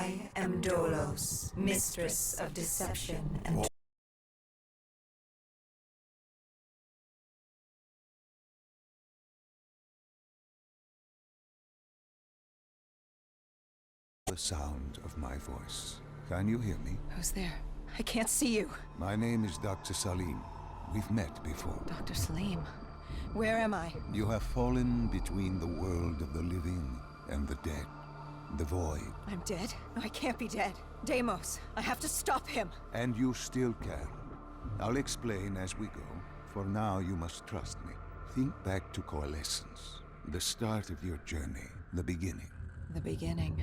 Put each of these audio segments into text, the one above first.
I am Dolos, mistress of deception and the sound of my voice. Can you hear me? Who's there? I can't see you. My name is Dr. Salim. We've met before. Dr. Salim, where am I? You have fallen between the world of the living and the dead. The void. I'm dead? No, I can't be dead. Deimos, I have to stop him. And you still can. I'll explain as we go. For now, you must trust me. Think back to Coalescence. The start of your journey. The beginning. The beginning.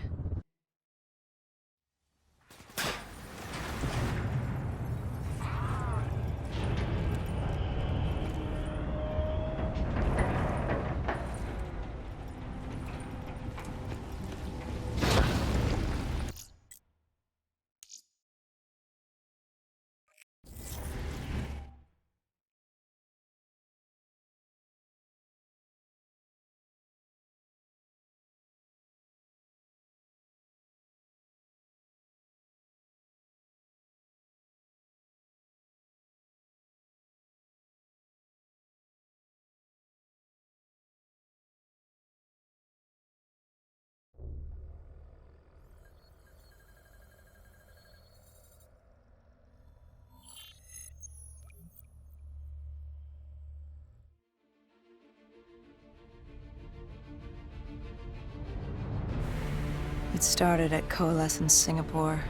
It started at Coalescence Singapore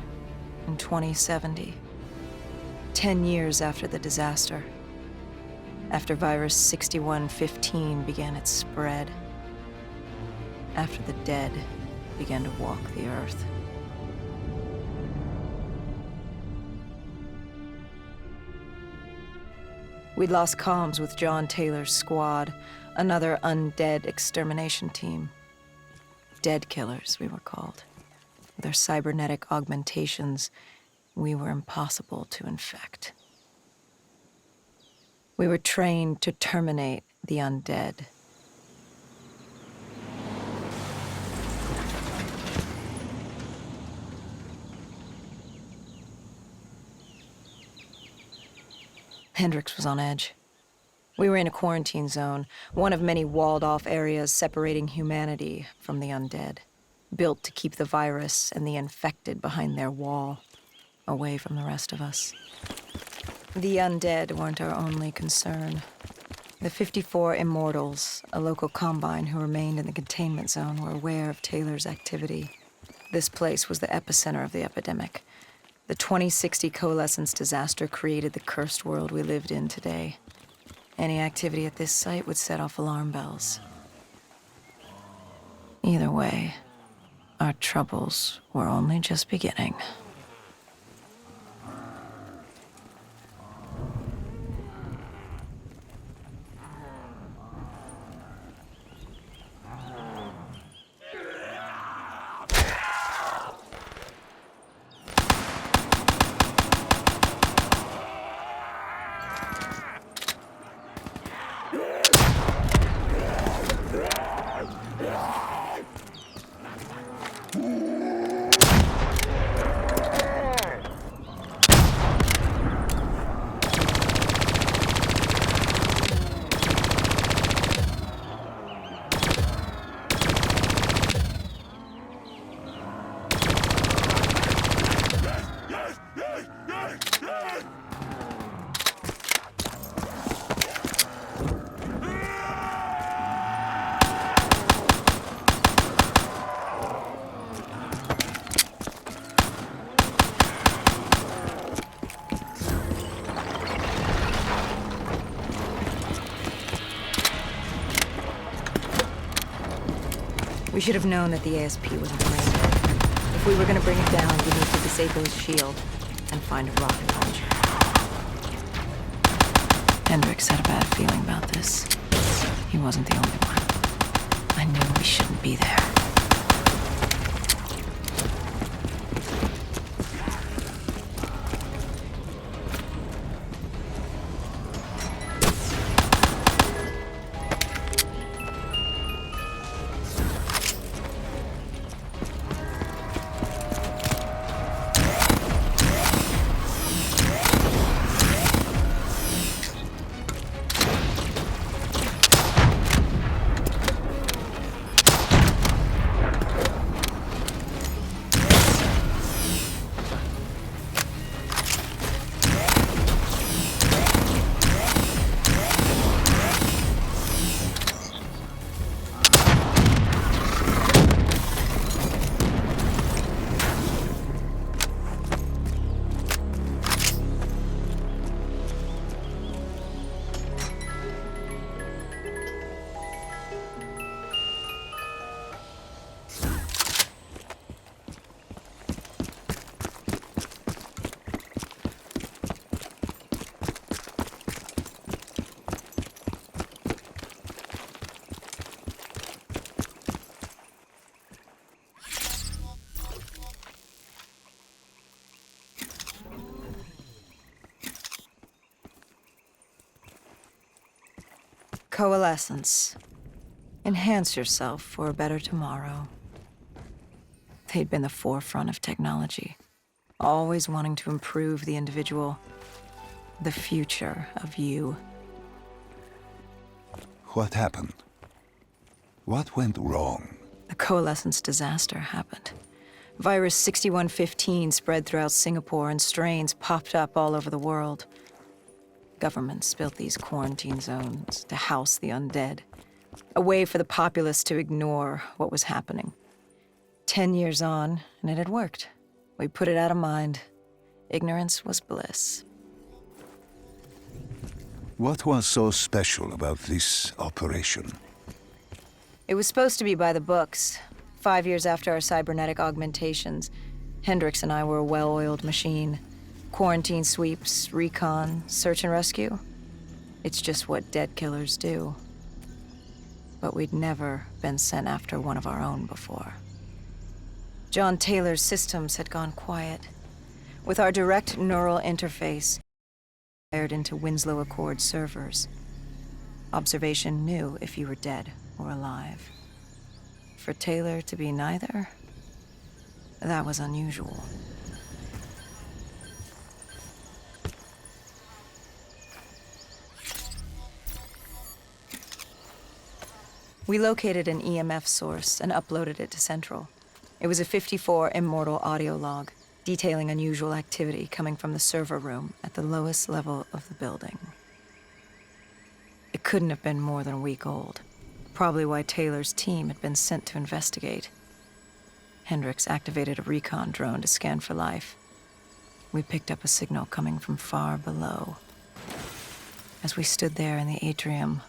in 2070, 10 years after the disaster, after virus 6115 began its spread, after the dead began to walk the earth. We'd lost comms with John Taylor's squad, another undead extermination team. Dead killers, we were called. With our cybernetic augmentations, we were impossible to infect. We were trained to terminate the undead. Hendricks was on edge. We were in a quarantine zone, one of many walled-off areas separating humanity from the undead, built to keep the virus and the infected behind their wall, away from the rest of us. The undead weren't our only concern. The 54 Immortals, a local combine who remained in the containment zone, were aware of Taylor's activity. This place was the epicenter of the epidemic. The 2060 Coalescence disaster created the cursed world we lived in today. Any activity at this site would set off alarm bells. Either way, our troubles were only just beginning. We should have known that the ASP wasn't around. If we were going to bring it down, we need to disable his shield and find a rocket launcher. Hendricks had a bad feeling about this. He wasn't the only one. I knew we shouldn't be there. Coalescence. Enhance yourself for a better tomorrow. They'd been the forefront of technology, always wanting to improve the individual, the future of you. What happened? What went wrong? The Coalescence disaster happened. Virus 6115 spread throughout Singapore and strains popped up all over the world. Governments built these quarantine zones to house the undead, a way for the populace to ignore what was happening. 10 years on, and it had worked. We put it out of mind. Ignorance was bliss. What was so special about this operation? It was supposed to be by the books. 5 years after our cybernetic augmentations, Hendricks and I were a well-oiled machine. Quarantine sweeps, recon, search and rescue. It's just what dead killers do. But we'd never been sent after one of our own before. John Taylor's systems had gone quiet. With our direct neural interface, wired into Winslow Accord servers. Observation knew if you were dead or alive. For Taylor to be neither, that was unusual. We located an EMF source and uploaded it to Central. It was a 54 immortal audio log, detailing unusual activity coming from the server room at the lowest level of the building. It couldn't have been more than a week old, probably why Taylor's team had been sent to investigate. Hendricks activated a recon drone to scan for life. We picked up a signal coming from far below. As we stood there in the atrium,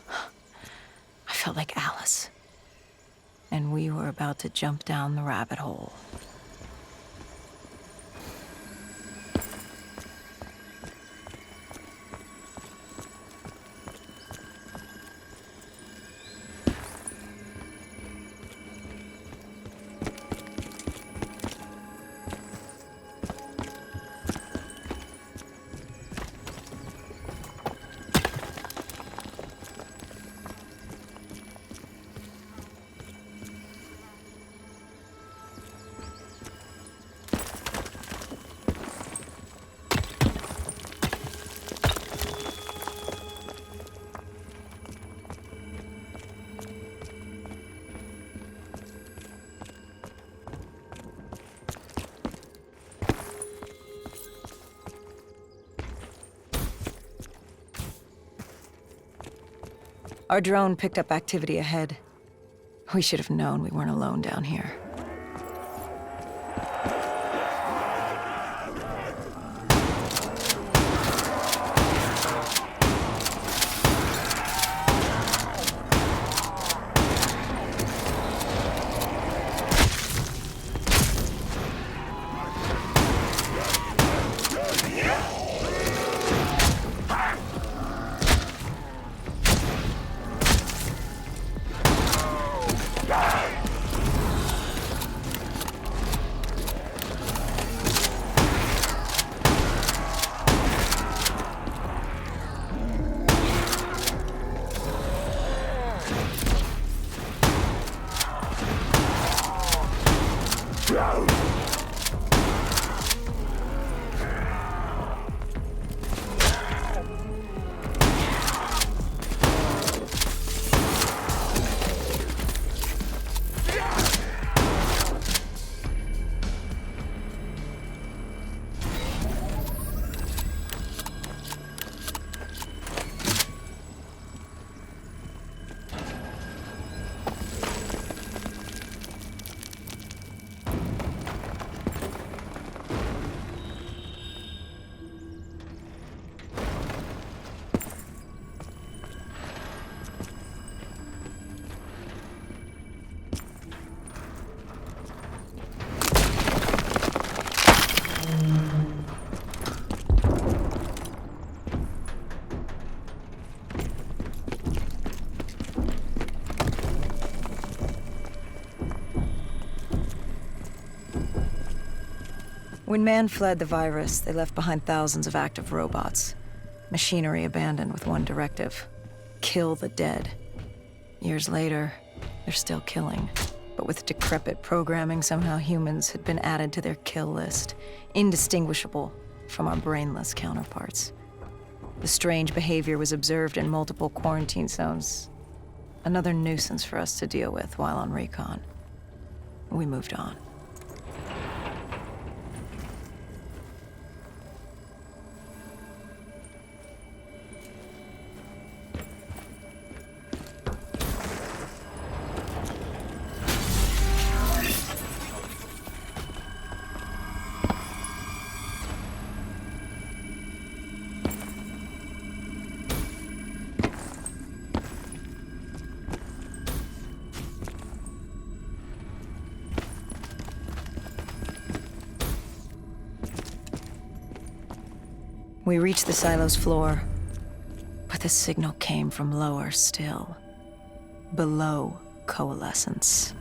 I felt like Alice. And we were about to jump down the rabbit hole. Our drone picked up activity ahead. We should have known we weren't alone down here. When man fled the virus, they left behind thousands of active robots. Machinery abandoned with one directive: kill the dead. Years later, they're still killing. But with decrepit programming, somehow humans had been added to their kill list, indistinguishable from our brainless counterparts. The strange behavior was observed in multiple quarantine zones. Another nuisance for us to deal with while on recon. We moved on. We reached the silo's floor, but the signal came from lower still, below coalescence.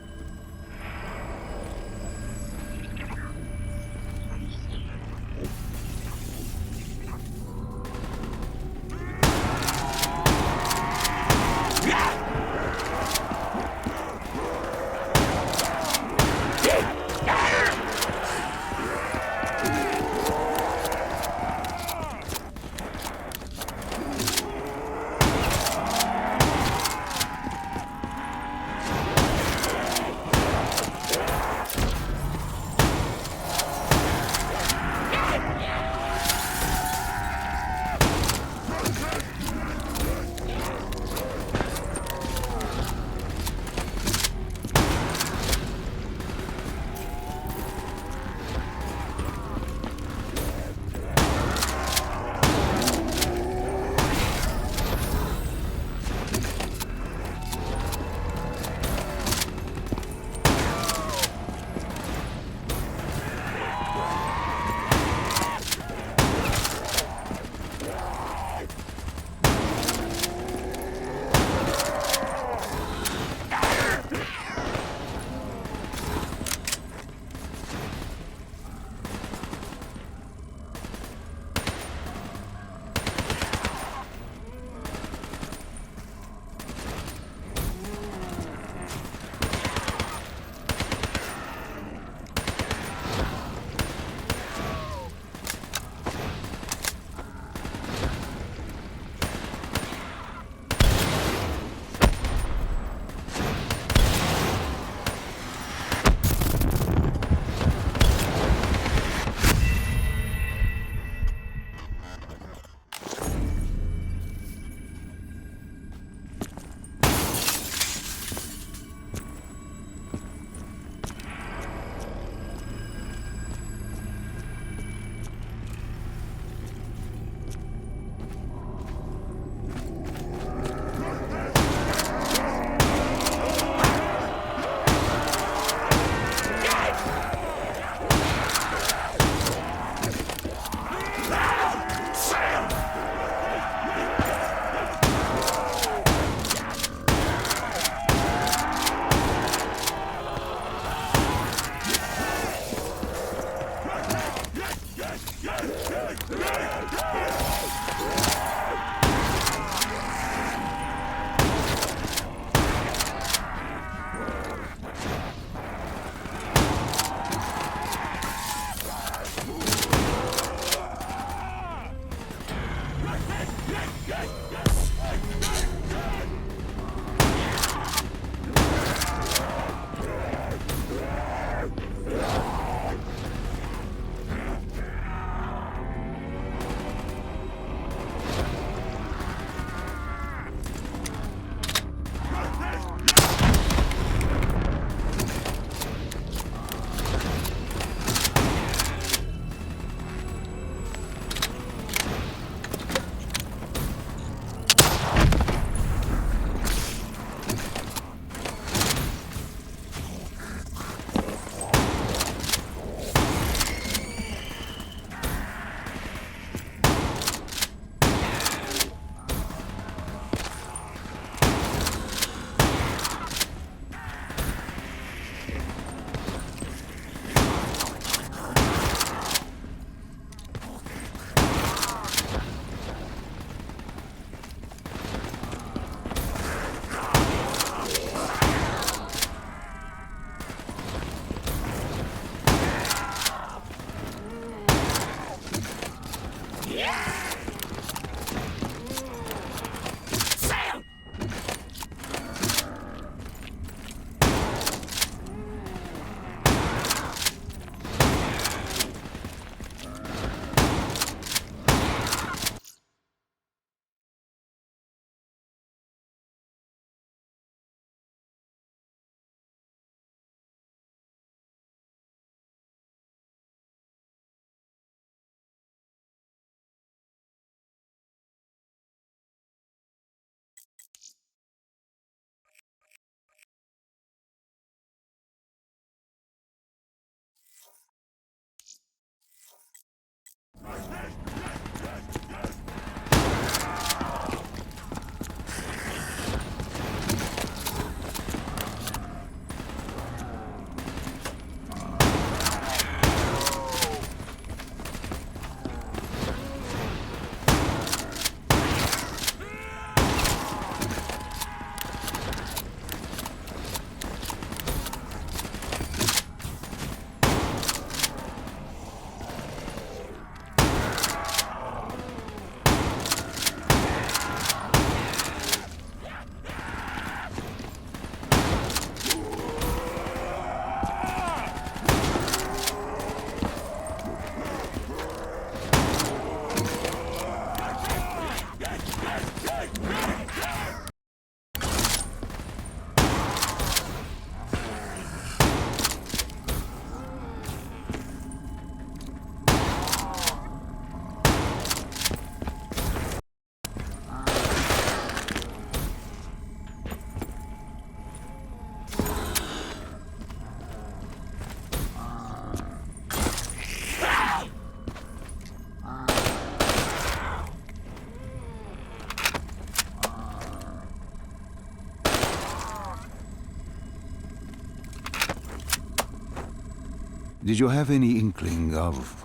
Did you have any inkling of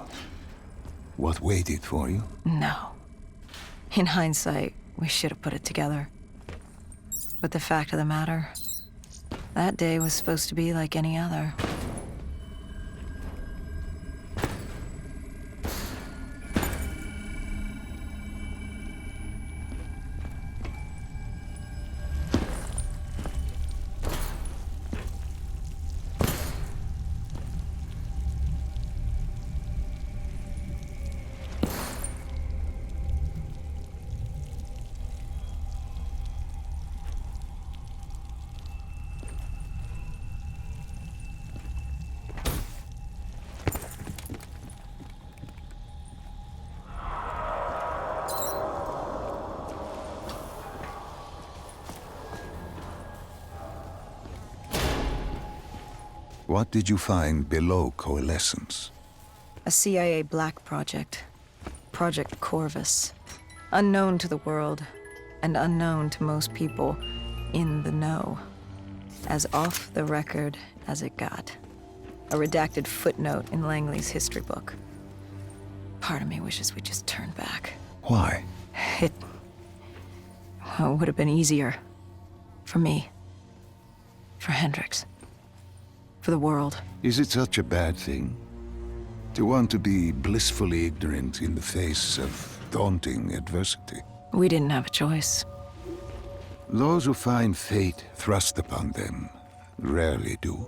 what waited for you? No. In hindsight, we should have put it together. But the fact of the matter, that day was supposed to be like any other. What did you find below Coalescence? A CIA black project. Project Corvus. Unknown to the world, and unknown to most people in the know. As off the record as it got. A redacted footnote in Langley's history book. Part of me wishes we just turned back. Why? It would have been easier. For me. For Hendricks. For the world. Is it such a bad thing? To want to be blissfully ignorant in the face of daunting adversity? We didn't have a choice. Those who find fate thrust upon them rarely do.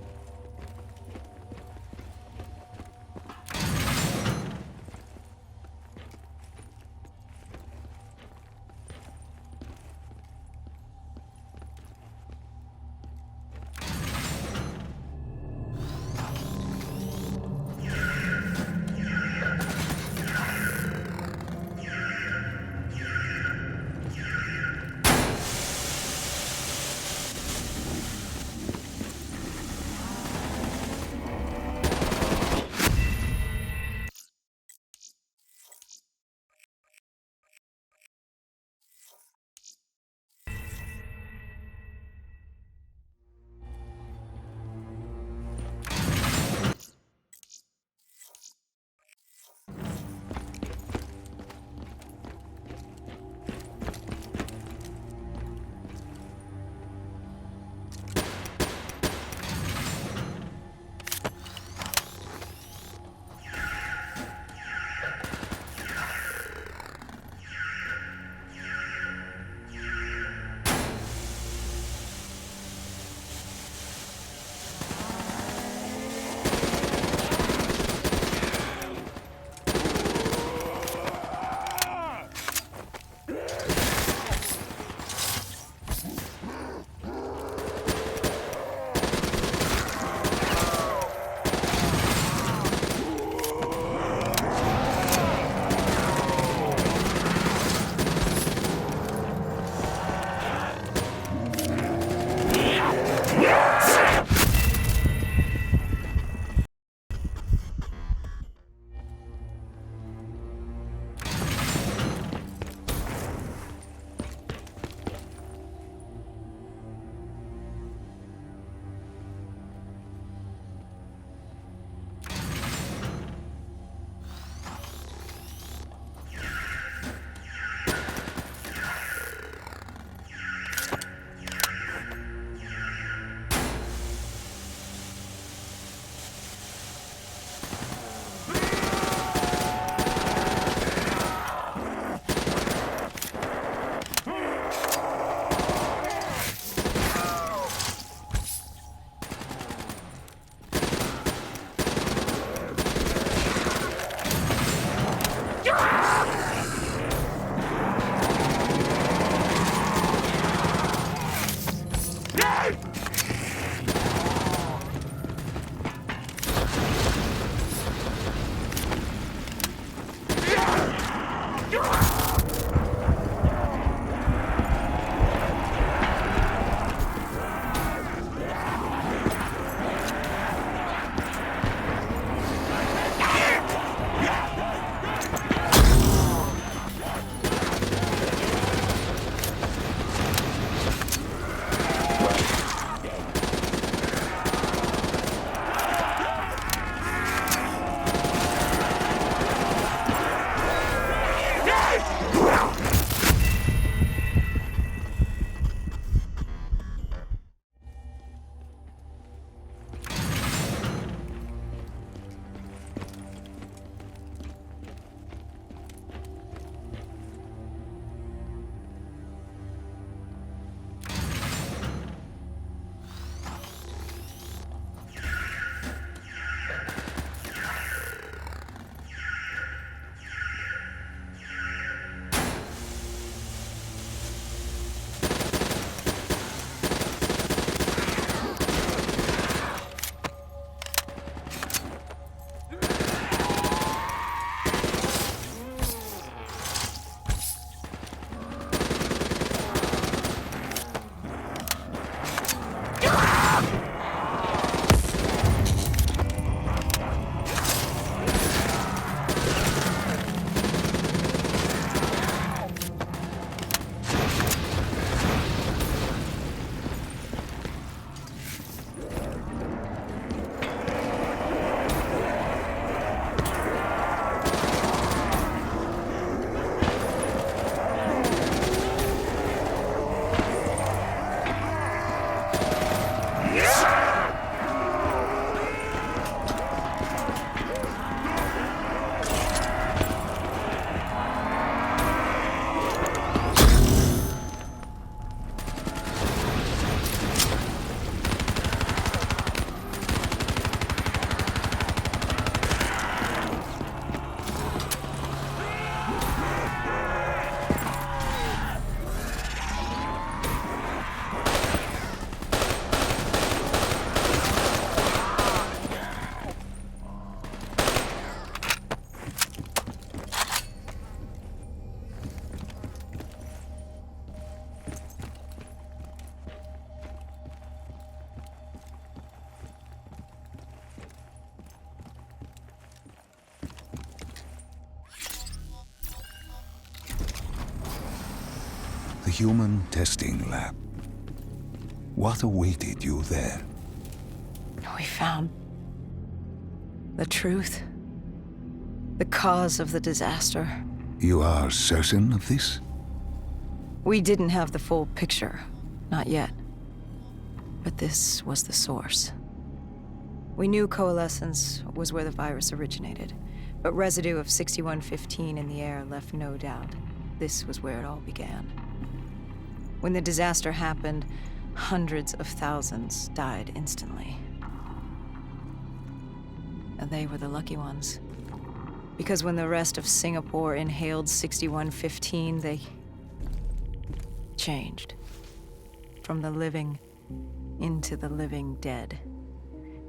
The human testing lab. What awaited you there? We found the truth. The cause of the disaster. You are certain of this? We didn't have the full picture. Not yet. But this was the source. We knew coalescence was where the virus originated, but residue of 6115 in the air left no doubt. This was where it all began. When the disaster happened, hundreds of thousands died instantly. And they were the lucky ones. Because when the rest of Singapore inhaled 6115, they changed. From the living into the living dead.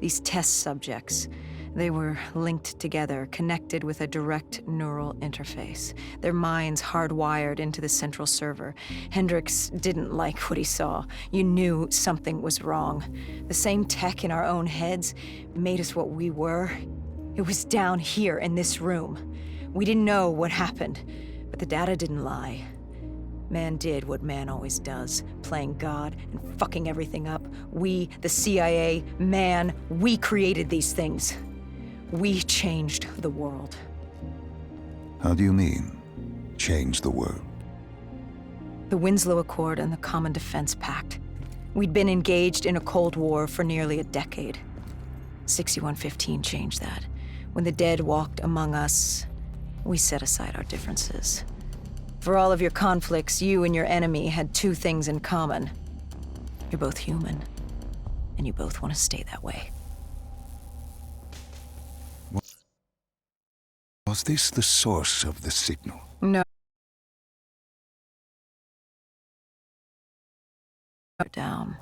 These test subjects, they were linked together, connected with a direct neural interface. Their minds hardwired into the central server. Hendricks didn't like what he saw. You knew something was wrong. The same tech in our own heads made us what we were. It was down here in this room. We didn't know what happened, but the data didn't lie. Man did what man always does, playing God and fucking everything up. We, the CIA, man, we created these things. We changed the world. How do you mean, change the world? The Winslow Accord and the Common Defense Pact. We'd been engaged in a Cold War for nearly a decade. 6115 changed that. When the dead walked among us, we set aside our differences. For all of your conflicts, you and your enemy had two things in common. You're both human, and you both want to stay that way. Was this the source of the signal? No. Down.